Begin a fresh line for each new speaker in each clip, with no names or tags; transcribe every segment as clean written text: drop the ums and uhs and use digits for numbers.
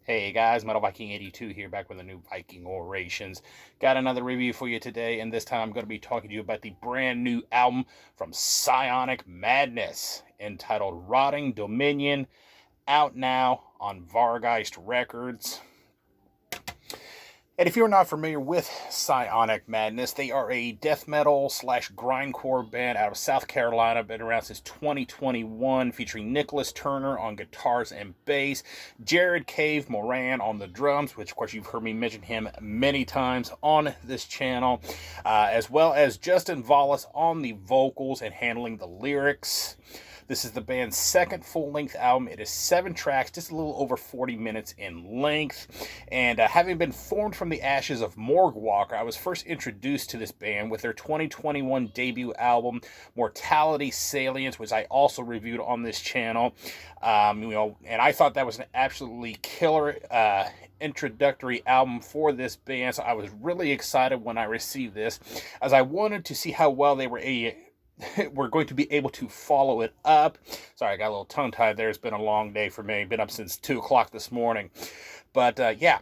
Hey guys, Metal Viking 82 here, back with a new Viking Orations. Got another review for you today, and this time I'm going to be talking to you about the brand new album from Psionic Madness, entitled Rotting Dominion, out now on Vargeist Records. And if you're not familiar with Psionic Madness, they are a death metal slash grindcore band out of South Carolina, been around since 2021, featuring Nicholas Turner on guitars and bass, Jared Cave Moran on the drums, which of course you've heard me mention him many times on this channel, as well as Justin Vallis on the vocals and handling the lyrics. This is the band's second full-length album. It is 7 tracks, just a little over 40 minutes in length. And having been formed from the ashes of Morgue Walker, I was first introduced to this band with their 2021 debut album, Mortality Salient, which I also reviewed on this channel. And I thought that was an absolutely killer introductory album for this band. So I was really excited when I received this, as I wanted to see how well they we're going to be able to follow it up. Sorry, I got a little tongue-tied there. It's been a long day for me. Been up since 2 o'clock this morning. But, yeah,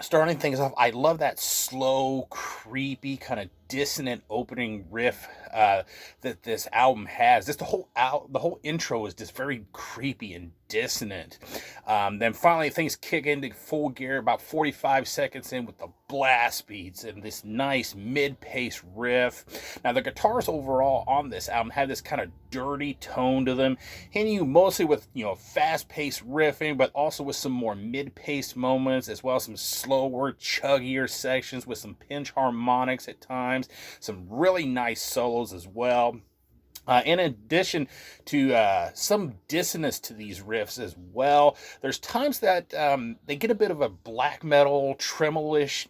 starting things off, I love that slow, creepy, kind of dissonant opening riff that this album has. Just the whole intro is just very creepy and dissonant. Then finally things kick into full gear about 45 seconds in with the blast beats and this nice mid-pace riff. Now the guitars overall on this album have this kind of dirty tone to them, hitting you mostly with fast-paced riffing, but also with some more mid-paced moments, as well as some slower, chuggier sections with some pinch harmonics at times, some really nice solos as well. In addition to some dissonance to these riffs as well, there's times that they get a bit of a black metal, tremolo-ish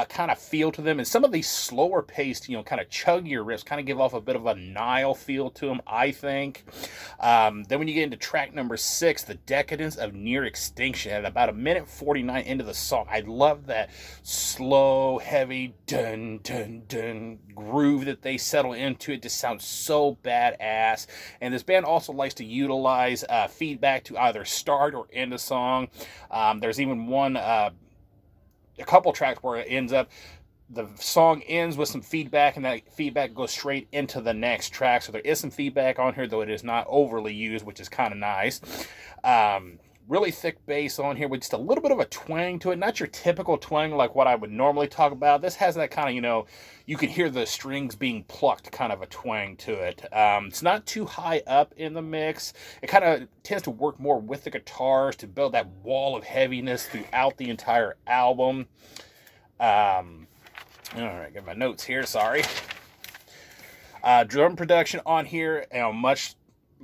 kind of feel to them. And some of these slower paced, kind of chuggier riffs kind of give off a bit of a Nile feel to them, I think. Then when you get into track number 6, The Decadence of Near Extinction, at about 1:49 into the song, I love that slow, heavy, dun, dun, dun groove that they settle into. It just sounds so badass. And this band also likes to utilize feedback to either start or end a song. There's even a couple tracks where it ends up, the song ends with some feedback, and that feedback goes straight into the next track. So there is some feedback on here, though it is not overly used, which is kind of nice. Really thick bass on here with just a little bit of a twang to it. Not your typical twang like what I would normally talk about. This has that kind of, you can hear the strings being plucked kind of a twang to it. It's not too high up in the mix. It kind of tends to work more with the guitars to build that wall of heaviness throughout the entire album. All right, get my notes here, sorry. Drum production on here, much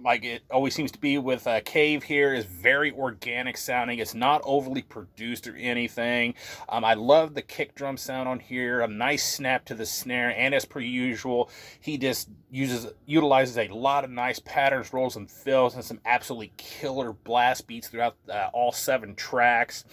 like it always seems to be with Cave here, is very organic sounding. It's not overly produced or anything. I love the kick drum sound on here, a nice snap to the snare, and as per usual, he just utilizes a lot of nice patterns, rolls, and fills, and some absolutely killer blast beats throughout all 7 tracks.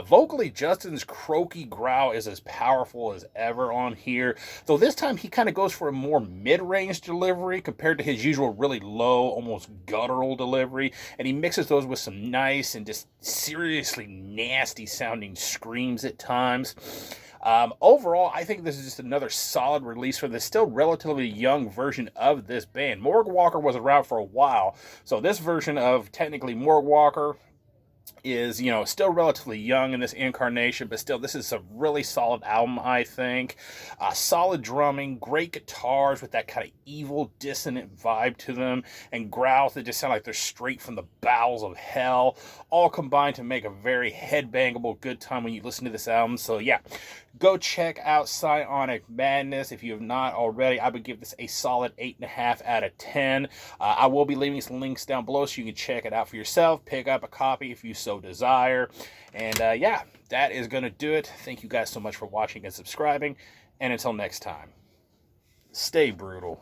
Vocally, Justin's croaky growl is as powerful as ever on here, though this time he kind of goes for a more mid-range delivery compared to his usual really low, almost guttural delivery, and he mixes those with some nice and just seriously nasty sounding screams at times. Overall, I think this is just another solid release for the still relatively young version of this band. Morgue Walker was around for a while, so this version of technically Morgue Walker is, still relatively young in this incarnation, but still, this is a really solid album, I think. Solid drumming, great guitars with that kind of evil, dissonant vibe to them, and growls that just sound like they're straight from the bowels of hell, all combined to make a very headbangable good time when you listen to this album. So yeah, go check out Psionic Madness. If you have not already, I would give this a solid 8.5 out of 10. I will be leaving some links down below so you can check it out for yourself, pick up a copy if you so desire. And yeah, that is going to do it. Thank you guys so much for watching and subscribing. And until next time, stay brutal.